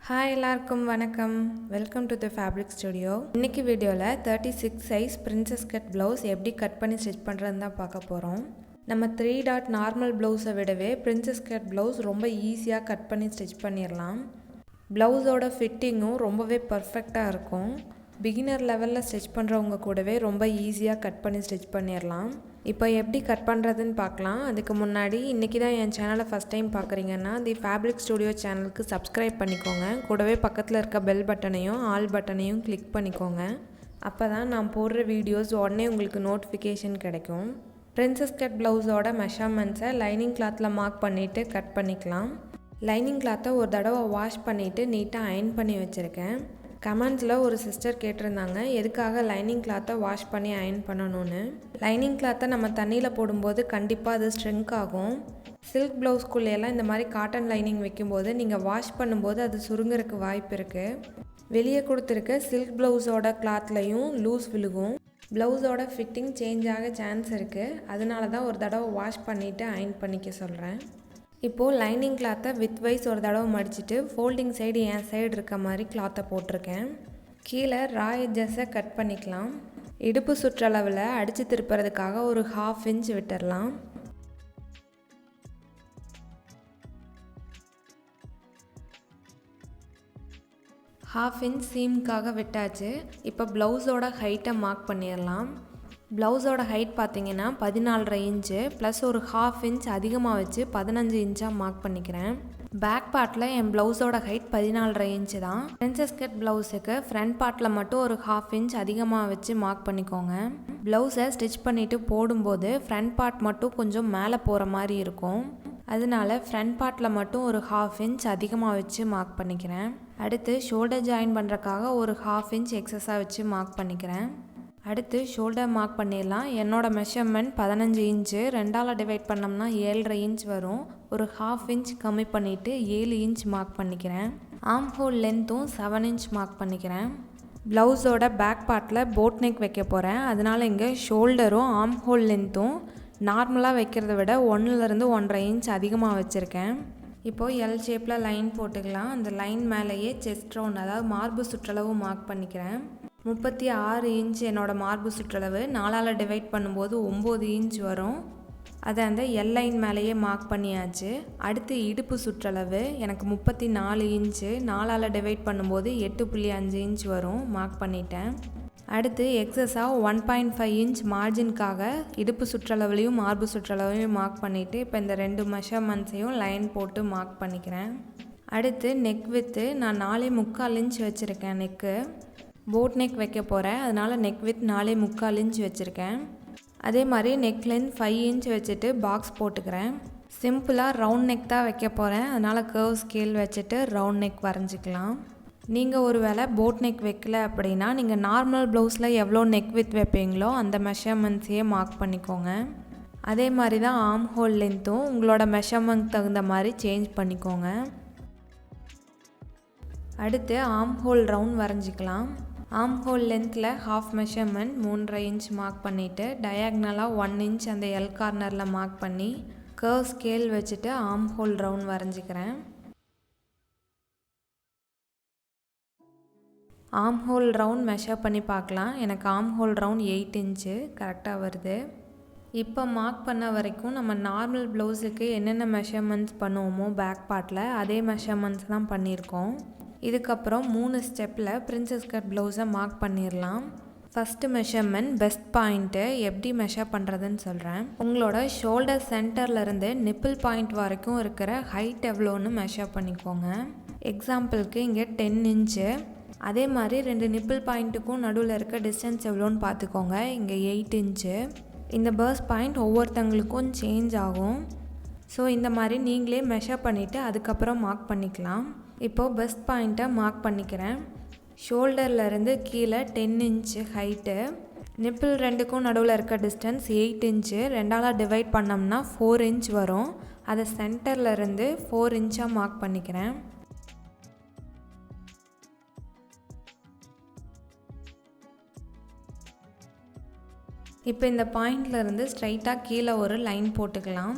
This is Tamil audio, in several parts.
ஹாய் எல்லாருக்கும் வணக்கம். Welcome to the fabric studio. இன்னைக்கு வீடியோவில் 36 சைஸ் பிரின்சஸ் கட் ப்ளவுஸ் எப்படி கட் பண்ணி ஸ்டிச் பண்ணுறதுன்னு தான் பார்க்க போகிறோம். நம்ம 3 டாட் நார்மல் ப்ளவுஸை விடவே பிரின்சஸ் கட் ப்ளவுஸ் ரொம்ப ஈஸியாக கட் பண்ணி ஸ்டிச் பண்ணிடலாம். ப்ளவுஸோட ஃபிட்டிங்கும் ரொம்பவே பர்ஃபெக்டாக இருக்கும். பிகினர் லெவலில் ஸ்டிச் பண்ணுறவங்க கூடவே ரொம்ப ஈஸியாக கட் பண்ணி ஸ்டிச் பண்ணிடலாம். இப்போ எப்படி கட் பண்ணுறதுன்னு பார்க்கலாம். அதுக்கு முன்னாடி இன்றைக்கி தான் என் சேனலை ஃபஸ்ட் டைம் பார்க்குறீங்கன்னா தி ஃபேப்ரிக் ஸ்டுடியோ சேனலுக்கு சப்ஸ்கிரைப் பண்ணிக்கோங்க. கூடவே பக்கத்தில் இருக்க பெல் பட்டனையும் ஆல் பட்டனையும் கிளிக் பண்ணிக்கோங்க. அப்போ தான் நான் போடுற வீடியோஸ் உடனே உங்களுக்கு நோட்டிஃபிகேஷன் கிடைக்கும். பிரின்சஸ் கட் ப்ளவுஸோட மெஷர்மெண்ட்ஸை லைனிங் கிளாத்தில் மார்க் பண்ணிவிட்டு கட் பண்ணிக்கலாம். லைனிங் கிளாத்தை ஒரு தடவை வாஷ் பண்ணிவிட்டு நீட்டாக அயர்ன் பண்ணி வச்சுருக்கேன். கமெண்ட்ஸில் ஒரு சிஸ்டர் கேட்டிருந்தாங்க எதுக்காக லைனிங் கிளாத்தை வாஷ் பண்ணி அயர்ன் பண்ணணும்னு. லைனிங் கிளாத்தை நம்ம தண்ணியில் போடும்போது கண்டிப்பாக அது ஸ்ட்ரிங்க் ஆகும். சில்க் ப்ளவுஸ்குள்ளேயெல்லாம் இந்த மாதிரி காட்டன் லைனிங் வைக்கும்போது நீங்கள் வாஷ் பண்ணும்போது அது சுருங்கிறதுக்கு வாய்ப்பு இருக்குது. வெளியே கொடுத்துருக்க சில்க் ப்ளவுஸோட கிளாத்லையும் லூஸ் விழுகும். ப்ளவுஸோட ஃபிட்டிங் சேஞ்ச் ஆக சான்ஸ் இருக்குது. அதனால தான் ஒரு தடவை வாஷ் பண்ணிவிட்டு அயர்ன் பண்ணிக்க சொல்கிறேன். இப்போது லைனிங் கிளாத்தை வித் வைஸ் ஒரு தடவை மடிச்சுட்டு ஃபோல்டிங் சைடு என் சைடு இருக்க மாதிரி கிளாத்தை போட்டிருக்கேன். கீழே ரா எட்ஜஸை கட் பண்ணிக்கலாம். இடுப்பு சுற்றளவில் அடித்து திருப்புறதுக்காக ஒரு 1/2 இன்ச் விட்டுடலாம். ½ இன்ச் சீம்காக விட்டாச்சு. இப்போ ப்ளவுஸோட ஹைட்டை மார்க் பண்ணிடலாம். ப்ளவுஸோட ஹைட் பார்த்தீங்கன்னா 14.5 இன்ச்சு ப்ளஸ் ஒரு 1/2 இன்ச் அதிகமாக வச்சு 15 இன்ச்சாக மார்க் பண்ணிக்கிறேன். பேக் பார்ட்டில் என் ப்ளவுஸோட ஹைட் 14.5 இன்ச்சு தான். பிரின்சஸ் கட் ப்ளவுஸுக்கு ஃப்ரண்ட் பார்ட்டில் மட்டும் ஒரு 1/2 இன்ச் அதிகமாக வச்சு மார்க் பண்ணிக்கோங்க. ப்ளவுஸை ஸ்டிச் பண்ணிவிட்டு போடும்போது ஃப்ரண்ட் பார்ட் மட்டும் கொஞ்சம் மேலே போகிற மாதிரி இருக்கும். அதனால ஃப்ரண்ட் பார்ட்டில் மட்டும் ஒரு 1/2 இன்ச் அதிகமாக வச்சு மார்க் பண்ணிக்கிறேன். அடுத்து ஷோல்டர் ஜாயின் பண்ணுறக்காக ஒரு 1/2 இன்ச் எக்ஸஸாக வச்சு மார்க் பண்ணிக்கிறேன். அடுத்து ஷோல்டர் மார்க் பண்ணிடலாம். என்னோடய மெஷர்மெண்ட் 15 இன்ச்சு. 2ஆல் டிவைட் பண்ணோம்னா 7.5 இன்ச் வரும். ஒரு 1/2 இன்ச் கம்மி பண்ணிவிட்டு 7 இன்ச் மார்க் பண்ணிக்கிறேன். ஆர்ம் ஹோல் லென்த்தும் 7 இன்ச் மார்க் பண்ணிக்கிறேன். ப்ளவுஸோட பேக் பார்ட்டில் போட் நெக் வைக்க போகிறேன். அதனால் இங்கே ஷோல்டரும் ஆர்ம் ஹோல் லென்த்தும் நார்மலாக வைக்கிறத விட 1லேருந்து 1.5 இன்ச் அதிகமாக வச்சுருக்கேன். இப்போது எல் ஷேப்பில் லைன் போட்டுக்கலாம். அந்த லைன் மேலேயே செஸ்ட் ரவுண்ட் அதாவது மார்பு சுற்றளவு மார்க் பண்ணிக்கிறேன். 36 இன்ச் என்னோடய மார்பு சுற்றளவு. 4ஆல் டிவைட் பண்ணும்போது 9 இன்ச் வரும். அதை அந்த எல் லைன் மேலேயே மார்க் பண்ணியாச்சு. அடுத்து இடுப்பு சுற்றளவு எனக்கு 34 இன்ச்சு. 4ஆல் டிவைட் பண்ணும்போது 8.5 இன்ச் வரும். மார்க் பண்ணிட்டேன். அடுத்து எக்ஸஸாக 1.5 இன்ச் மார்ஜின்காக இடுப்பு சுற்றளவுலையும் மார்பு சுற்றளவையும் மார்க் பண்ணிவிட்டு இப்போ இந்த 2 மெஷர்மெண்ட்ஸையும் லைன் போட்டு மார்க் பண்ணிக்கிறேன். அடுத்து நெக் வித்து நான் 4.25 இன்ச் வச்சுருக்கேன். நெக்கு போட் நெக் வைக்க போகிறேன். அதனால் நெக் வித் 4.25 இன்ச் வச்சுருக்கேன். அதே மாதிரி நெக் லென்த் 5 இன்ச் வச்சுட்டு பாக்ஸ் போட்டுக்கிறேன். சிம்பிளாக ரவுண்ட் நெக் தான் வைக்க போகிறேன். அதனால் கர்வ் ஸ்கேல் வச்சுட்டு ரவுண்ட் நெக் வரைஞ்சிக்கலாம். நீங்கள் ஒரு வேளை போட் நெக் வைக்கல அப்படின்னா நீங்கள் நார்மல் ப்ளவுஸில் எவ்வளோ நெக் வித் வைப்பீங்களோ அந்த மெஷர்மெண்ட்ஸையே மார்க் பண்ணிக்கோங்க. அதே மாதிரி தான் ஆர்ம் ஹோல் லென்த்தும் உங்களோட மெஷர்மெண்ட் தகுந்த மாதிரி சேஞ்ச் பண்ணிக்கோங்க. அடுத்து ஆர்ம் ஹோல் ரவுண்ட் வரைஞ்சிக்கலாம். ஆர்ம் ஹோல் லென்த்தில் 1/2 மெஷர்மெண்ட் 3.5 இன்ச் மார்க் பண்ணிவிட்டு டயாக்னலாக 1 இன்ச் அந்த எல் கார்னரில் மார்க் பண்ணி கர்வ் ஸ்கேல் வச்சுட்டு ஆர்ம் ஹோல் ரவுண்ட் வரைஞ்சிக்கிறேன். ஆர்ம் ஹோல் ரவுண்ட் மெஷர் பண்ணி பார்க்கலாம். எனக்கு ஆர்ம் ஹோல் ரவுண்ட் 8 இன்ச்சு கரெக்டாக வருது. இப்போ மார்க் பண்ண வரைக்கும் நம்ம நார்மல் ப்ளவுஸுக்கு என்னென்ன மெஷர்மெண்ட்ஸ் பண்ணுவோமோ பேக் பார்ட்டில் அதே மெஷர்மெண்ட்ஸ் தான் பண்ணியிருக்கோம். இதுக்கப்புறம் 3 ஸ்டெப்பில் பிரின்சஸ் கட் ப்ளவுஸை மார்க் பண்ணிடலாம். ஃபஸ்ட்டு மெஷர்மெண்ட் பெஸ்ட் பாயிண்ட்டு எப்படி மெஷர் பண்ணுறதுன்னு சொல்கிறேன். உங்களோட ஷோல்டர் சென்டர்லேருந்து நிப்பிள் பாயிண்ட் வரைக்கும் இருக்கிற ஹைட் எவ்வளோன்னு மெஷர் பண்ணிக்கோங்க. எக்ஸாம்பிளுக்கு இங்கே 10 இன்ச்சு. அதே மாதிரி 2 நிப்பிள் பாயிண்ட்டுக்கும் நடுவில் இருக்க டிஸ்டன்ஸ் எவ்வளோன்னு பார்த்துக்கோங்க. இங்கே 8 இன்ச்சு. இந்த பர்ஸ்ட் பாயிண்ட் ஒவ்வொருத்தங்களுக்கும் சேஞ்ச் ஆகும். ஸோ இந்த மாதிரி நீங்களே மெஷர் பண்ணிவிட்டு அதுக்கப்புறம் மார்க் பண்ணிக்கலாம். இப்போது பெஸ்ட் பாயிண்ட்டை மார்க் பண்ணிக்கிறேன். ஷோல்டர்லேருந்து கீழே 10 இன்ச்சு ஹைட்டு. நிப்பிள் 2க்கும் நடுவில் இருக்க டிஸ்டன்ஸ் 8 இன்ச்சு. 2ஆல் டிவைட் பண்ணோம்னா 4 இன்ச் வரும். அதை சென்டர்லேருந்து 4 இன்ச்சாக மார்க் பண்ணிக்கிறேன். இப்போ இந்த பாயிண்ட்லேருந்து ஸ்ட்ரைட்டாக கீழே ஒரு லைன் போட்டுக்கலாம்.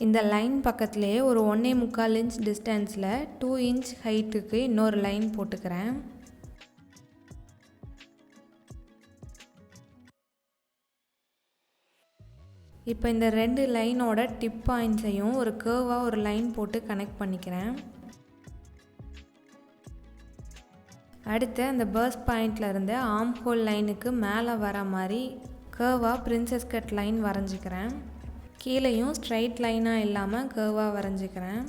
இந்த லைன் பக்கத்துலேயே ஒரு 1.25 இன்ச் டிஸ்டன்ஸில் 2 இன்ச் ஹைட்டுக்கு இன்னொரு லைன் போட்டுக்கிறேன். இப்போ இந்த 2 லைனோட டிப் பாயிண்ட்ஸையும் ஒரு கர்வாக ஒரு லைன் போட்டு கனெக்ட் பண்ணிக்கிறேன். அடுத்து அந்த பர்ஸ்ட் பாயிண்ட்லேருந்து ஆர்ம் ஹோல் லைனுக்கு மேலே வர மாதிரி கர்வாக பிரின்சஸ் கட் லைன் வரைஞ்சிக்கிறேன். கீழேயும் ஸ்ட்ரைட் லைனாக இல்லாமல் கர்வாக வரைஞ்சிக்கிறேன்.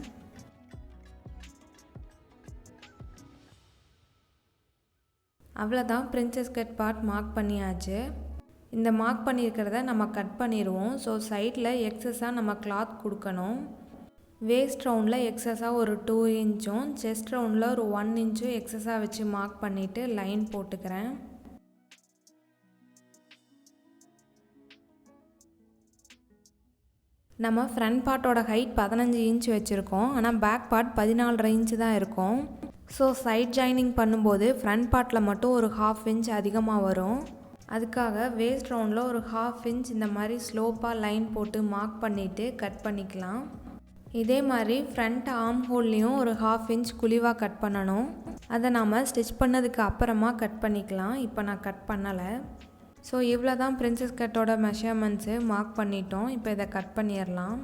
அவ்வளோதான், பிரின்சஸ் கட் பார்ட் மார்க் பண்ணியாச்சு. இந்த மார்க் பண்ணியிருக்கிறத நம்ம கட் பண்ணிடுவோம். ஸோ சைடில் எக்ஸஸாக நம்ம கிளாத் கொடுக்கணும். வேஸ்ட் ரவுண்டில் எக்ஸஸாக ஒரு 2 இன்ச்சும் செஸ்ட் ரவுண்டில் ஒரு 1 இன்ச்சும் எக்ஸஸாக வச்சு மார்க் பண்ணிவிட்டு லைன் போட்டுக்கிறேன். நம்ம ஃப்ரண்ட் பார்ட்டோட ஹைட் 15 இன்ச் வச்சுருக்கோம். ஆனால் பேக் பார்ட் 14.5 இன்ச்சு தான் இருக்கும். ஸோ சைட் ஜாயினிங் பண்ணும்போது ஃப்ரண்ட் பார்ட்டில் மட்டும் ஒரு 1/2 இன்ச் அதிகமாக வரும். அதுக்காக வேஸ்ட் ரவுண்டில் ஒரு 1/2 இன்ச் இந்த மாதிரி ஸ்லோப்பாக லைன் போட்டு மார்க் பண்ணிவிட்டு கட் பண்ணிக்கலாம். இதே மாதிரி ஃப்ரண்ட் ஆர்ம் ஹோல்லையும் ஒரு 1/2 இன்ச் குழிவாக கட் பண்ணணும். அதை நாம் ஸ்டிச் பண்ணதுக்கு அப்புறமா கட் பண்ணிக்கலாம். இப்போ நான் கட் பண்ணலை. ஸோ இவ்வளோ தான் பிரின்சஸ் கட்டோட மெஷர்மெண்ட்ஸு மார்க் பண்ணிட்டோம். இப்போ இதை கட் பண்ணிடலாம்.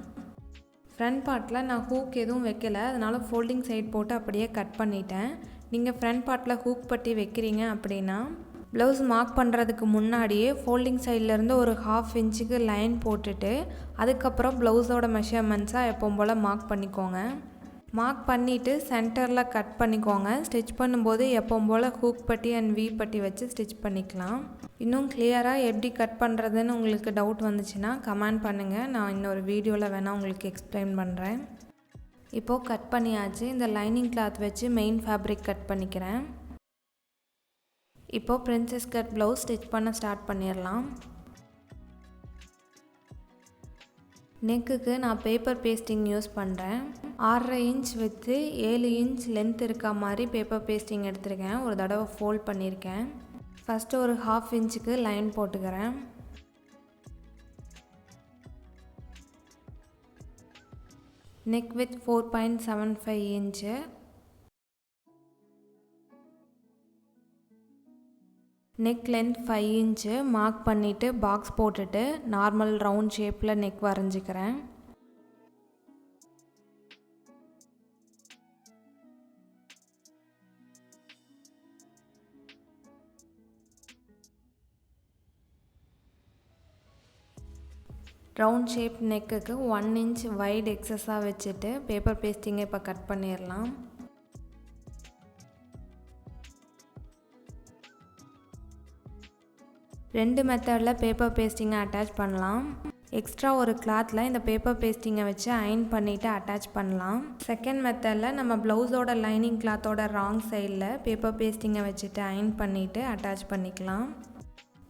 ஃப்ரண்ட் பார்ட்டில் நான் ஹூக் எதுவும் வைக்கலை, அதனால் ஃபோல்டிங் சைட் போட்டு அப்படியே கட் பண்ணிட்டேன். நீங்கள் ஃப்ரண்ட் பார்ட்டில் ஹூக் பட்டி வைக்கிறீங்க அப்படின்னா ப்ளவுஸ் மார்க் பண்ணுறதுக்கு முன்னாடியே ஃபோல்டிங் சைட்லேருந்து ஒரு 1/2 இன்ச்சுக்கு லைன் போட்டுட்டு அதுக்கப்புறம் ப்ளவுஸோட மெஷர்மெண்ட்ஸாக எப்பவும் போல் மார்க் பண்ணிக்கோங்க. மார்க் பண்ணிவிட்டு சென்டரில் கட் பண்ணிக்கோங்க. ஸ்டிச் பண்ணும்போது எப்பவும் போல் ஹூக் பட்டி அண்ட் வி பட்டி வச்சு ஸ்டிச் பண்ணிக்கலாம். இன்னும் கிளியராக எப்படி கட் பண்ணுறதுன்னு உங்களுக்கு டவுட் வந்துச்சுன்னா கமெண்ட் பண்ணுங்கள். நான் இன்னொரு வீடியோவில் வேணால் உங்களுக்கு எக்ஸ்பிளைன் பண்ணுறேன். இப்போது கட் பண்ணியாச்சு. இந்த லைனிங் கிளாத் வச்சு மெயின் ஃபேப்ரிக் கட் பண்ணிக்கிறேன். இப்போது பிரின்சஸ் கட் ப்ளவுஸ் ஸ்டிச் பண்ண ஸ்டார்ட் பண்ணிடலாம். நெக்குக்கு நான் பேப்பர் பேஸ்டிங் யூஸ் பண்ணுறேன். 6.5 இன்ச் வித்து 7 இன்ச் லென்த் இருக்க மாதிரி பேப்பர் பேஸ்டிங் எடுத்திருக்கேன். ஒரு தடவை ஃபோல்ட் பண்ணியிருக்கேன். ஃபஸ்ட்டு ஒரு 1/2 இன்ச்சுக்கு லைன் போட்டுக்கிறேன். Neck width 4.75 inch. Neck length 5 inch mark பண்ணிவிட்டு பாக்ஸ் போட்டுட்டு நார்மல் ரவுண்ட் ஷேப்பில் நெக் வரைஞ்சிக்கிறேன். ரவுண்ட் ஷேப் நெக்குக்கு 1 இன்ச் வைட் எக்ஸஸாக வச்சுட்டு பேப்பர் பேஸ்டிங்கை இப்போ கட் பண்ணிடலாம். ரெண்டு மெத்தடில் பேப்பர் பேஸ்டிங்கை அட்டாச் பண்ணலாம். எக்ஸ்ட்ரா ஒரு கிளாத்தில் இந்த பேப்பர் பேஸ்டிங்கை வச்சு அயன் பண்ணிவிட்டு அட்டாச் பண்ணலாம். செகண்ட் மெத்தடில் நம்ம ப்ளவுஸோட லைனிங் கிளாத்தோட ராங் சைடில் பேப்பர் பேஸ்டிங்கை வச்சுட்டு அயன் பண்ணிவிட்டு அட்டாச் பண்ணிக்கலாம்.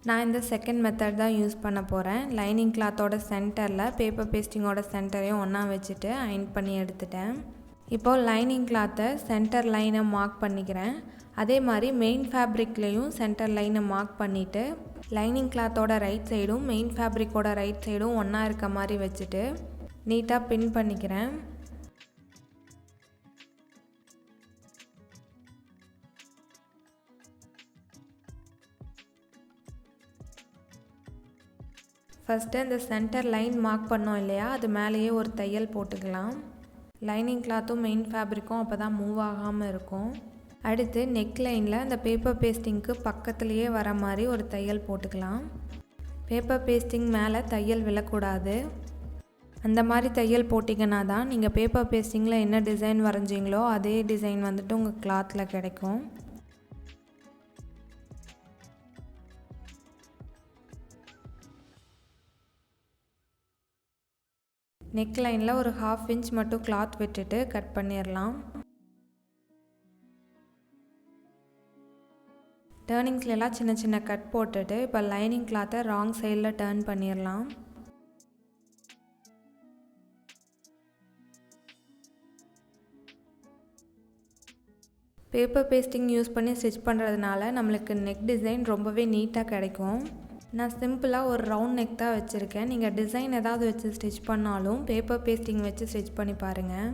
நான் இந்த செகண்ட் மெத்தட் தான் யூஸ் பண்ண போகிறேன். லைனிங் கிளாத்தோட சென்டரில் பேப்பர் பேஸ்டிங்கோட சென்டரையும் ஒன்றா வச்சுட்டு அயன் பண்ணி எடுத்துட்டேன். இப்போது லைனிங் கிளாத்தை சென்டர் லைனை மார்க் பண்ணிக்கிறேன். அதே மாதிரி மெயின் ஃபேப்ரிக்லேயும் சென்டர் லைனை மார்க் பண்ணிவிட்டு லைனிங் கிளாத்தோட ரைட் சைடும் மெயின் ஃபேப்ரிக்கோட ரைட் சைடும் ஒன்றா இருக்க மாதிரி வச்சுட்டு நீட்டாக பின் பண்ணிக்கிறேன். ஃபஸ்ட்டு இந்த சென்டர் லைன் மார்க் பண்ணோம் இல்லையா, அது மேலேயே ஒரு தையல் போட்டுக்கலாம். லைனிங் கிளாத்தும் மெயின் ஃபேப்ரிக்கும் அப்போ தான் மூவ் ஆகாமல் இருக்கும். அடுத்து நெக் லைனில் அந்த பேப்பர் பேஸ்டிங்க்கு பக்கத்துலேயே வர மாதிரி ஒரு தையல் போட்டுக்கலாம். பேப்பர் பேஸ்டிங் மேலே தையல் விழக்கூடாது. அந்த மாதிரி தையல் போட்டிங்கன்னா தான் நீங்கள் பேப்பர் பேஸ்டிங்கில் என்ன டிசைன் வரைஞ்சிங்களோ அதே டிசைன் வந்துட்டு உங்கள் கிளாத்தில் கிடைக்கும். நெக் லைனில் ஒரு 1/2 இன்ச் மட்டும் கிளாத் விட்டுட்டு கட் பண்ணிடலாம். டர்னிங்ஸ்லாம் சின்ன சின்ன கட் போட்டுட்டு இப்போ லைனிங் கிளாத்தை ராங் சைடில் டர்ன் பண்ணிடலாம். பேப்பர் பேஸ்டிங் யூஸ் பண்ணி ஸ்டிச் பண்ணுறதுனால நம்மளுக்கு நெக் டிசைன் ரொம்பவே நீட்டாக கிடைக்கும். நான் சிம்பிளாக ஒரு ரவுண்ட் நெக் தான் வச்சுருக்கேன். நீங்கள் டிசைன் ஏதாவது வச்சு ஸ்டிச் பண்ணாலும் பேப்பர் பேஸ்டிங் வச்சு ஸ்டிச் பண்ணி பாருங்கள்.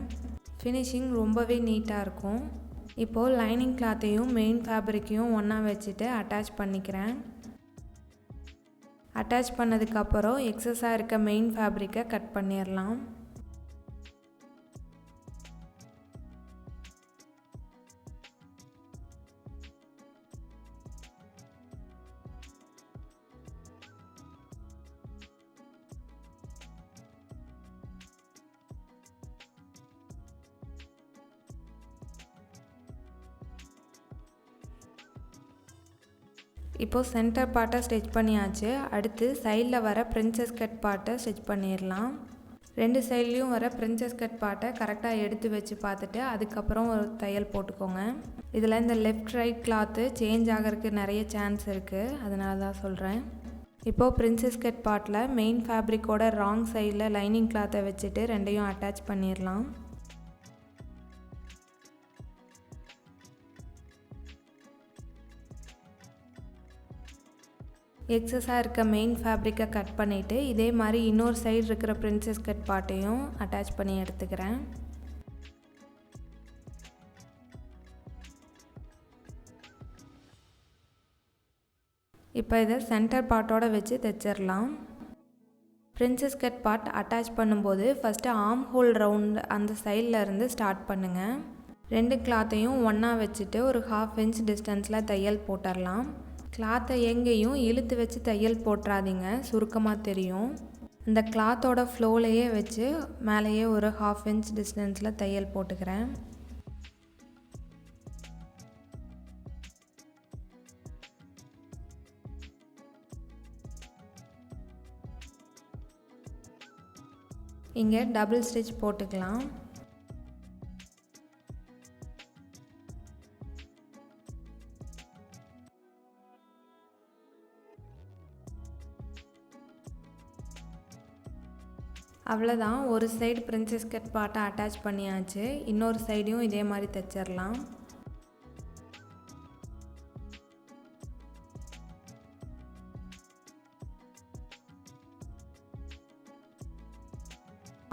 ஃபினிஷிங் ரொம்பவே நீட்டாக இருக்கும். இப்போது லைனிங் கிளாத்தையும் மெயின் ஃபேப்ரிக்கையும் ஒன்றா வச்சுட்டு அட்டாச் பண்ணிக்கிறேன். அட்டாச் பண்ணதுக்கப்புறம் எக்ஸஸாக இருக்க மெயின் ஃபேப்ரிக்கை கட் பண்ணிடலாம். இப்போது சென்டர் பார்ட்டை ஸ்டிச் பண்ணியாச்சு. அடுத்து சைடில் வர பிரின்சஸ் கட் பார்ட்டை ஸ்டிச் பண்ணிடலாம். 2 சைட்லேயும் வர பிரின்சஸ் கட் பார்ட்டை கரெக்டாக எடுத்து வச்சு பார்த்துட்டு அதுக்கப்புறம் ஒரு தையல் போட்டுக்கோங்க. இதில் இந்த லெஃப்ட் ரைட் கிளாத்து சேஞ்ச் ஆகிறதுக்கு நிறைய சான்ஸ் இருக்குது, அதனால தான் சொல்கிறேன். இப்போது பிரின்சஸ் கட் பார்ட்டில் மெயின் ஃபேப்ரிக்கோட ராங் சைடில் லைனிங் கிளாத்தை வச்சுட்டு ரெண்டையும் அட்டாச் பண்ணிடலாம். எக்ஸஸாக இருக்க மெயின் ஃபேப்ரிக்கை கட் பண்ணிவிட்டு இதே மாதிரி இன்னொரு சைடு இருக்கிற பிரின்சஸ் கட் பார்ட்டையும் அட்டாச் பண்ணி எடுத்துக்கிறேன். இப்போ இதை சென்டர் பார்ட்டோடு வச்சு தைச்சிடலாம். பிரின்சஸ் கட் பார்ட் அட்டாச் பண்ணும்போது ஃபஸ்ட்டு ஆர்ம் ஹோல் ரவுண்ட் அந்த சைடில் இருந்து ஸ்டார்ட் பண்ணுங்கள். 2 கிளாத்தையும் ஒன்றா வச்சுட்டு ஒரு 1/2 இன்ச் டிஸ்டன்ஸில் தையல் போட்டுடலாம். கிளாத்தை எங்கேயும் இழுத்து வச்சு தையல் போட்டுறாதீங்க, சுருக்கமாக தெரியும். அந்த கிளாத்தோட ஃப்ளோலையே வச்சு மேலேயே ஒரு 1/2 இன்ச் டிஸ்டன்ஸில் தையல் போட்டுக்கிறேன். இங்கே டபுள் ஸ்டிச் போட்டுக்கலாம். அவ்வளோதான், ஒரு சைடு பிரின்சஸ் கட் பார்ட்டை அட்டாச் பண்ணியாச்சு. இன்னொரு சைடையும் இதே மாதிரி தைச்சிடலாம்.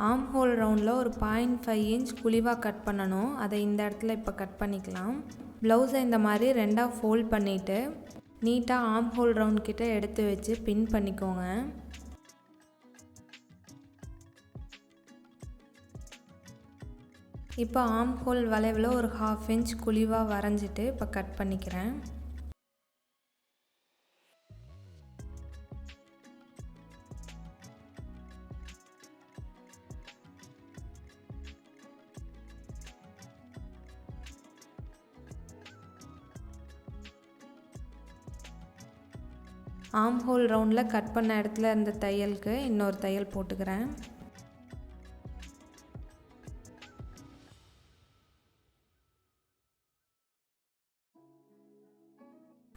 ஆர்ம் ஹோல் ரவுண்டில் ஒரு 0.5 இன்ச் குழிவாக கட் பண்ணணும். அதை இந்த இடத்துல இப்போ கட் பண்ணிக்கலாம். ப்ளவுஸை இந்த மாதிரி 2ஆக ஃபோல்ட் பண்ணிவிட்டு நீட்டாக ஆர்ம் ஹோல் ரவுண்ட் கிட்ட எடுத்து வச்சு பின் பண்ணிக்கோங்க. இப்போ ஆர்ம் ஹோல் வளைவில் ஒரு 1/2 இன்ச் குழிவாக வரைஞ்சிட்டு இப்போ கட் பண்ணிக்கிறேன். ஆர்ம் ஹோல் ரவுண்டில் கட் பண்ண இடத்துல இருந்த தையலுக்கு இன்னொரு தையல் போட்டுக்கிறேன்.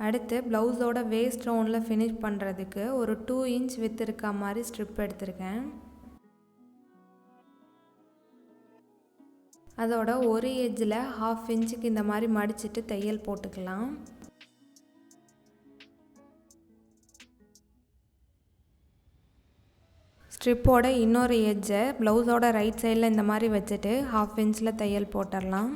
அடுத்து ப்ளவுஸோட வேஸ்ட் ரவுண்டில் ஃபினிஷ் பண்ணுறதுக்கு ஒரு 2 இன்ச் வித் இருக்க மாதிரி ஸ்ட்ரிப் எடுத்திருக்கேன். அதோட ஒரு எட்ஜில் 1/2 இன்ச்சுக்கு இந்த மாதிரி மடிச்சுட்டு தையல் போட்டுக்கலாம். ஸ்ட்ரிப்போட இன்னொரு எட்ஜை ப்ளவுஸோட ரைட் சைடில் இந்த மாதிரி வச்சுட்டு 1/2 இன்ச்சில் தையல் போட்டுடலாம்.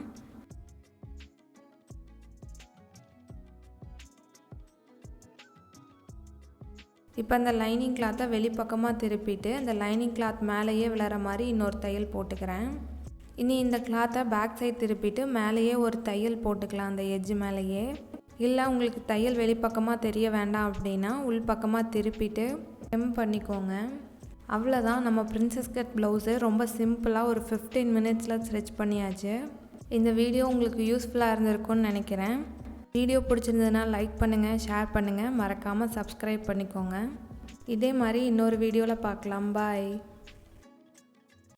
இப்போ அந்த லைனிங் கிளாத்தை வெளிப்பக்கமாக திருப்பிட்டு அந்த லைனிங் கிளாத் மேலேயே விழற மாதிரி இன்னொரு தையல் போட்டுக்கிறேன். இனி இந்த கிளாத்தை பேக் சைட் திருப்பிட்டு மேலேயே ஒரு தையல் போட்டுக்கலாம் அந்த எட்ஜ் மேலேயே. இல்லை உங்களுக்கு தையல் வெளிப்பக்கமாக தெரிய வேண்டாம் அப்படின்னா உள்பக்கமாக திருப்பிட்டு ஹெம் பண்ணிக்கோங்க. அவ்வளோதான், நம்ம பிரின்சஸ் கட் ப்ளவுஸு ரொம்ப சிம்பிளாக ஒரு 15 மினிட்ஸில் ஸ்டிச் பண்ணியாச்சு. இந்த வீடியோ உங்களுக்கு யூஸ்ஃபுல்லாக இருந்திருக்கும்னு நினைக்கிறேன். வீடியோ பிடிச்சிருந்ததுன்னா லைக் பண்ணுங்கள், ஷேர் பண்ணுங்கள், மறக்காமல் சப்ஸ்கிரைப் பண்ணிக்கோங்க. இதே மாதிரி இன்னொரு வீடியோவில் பார்க்கலாம். பாய்.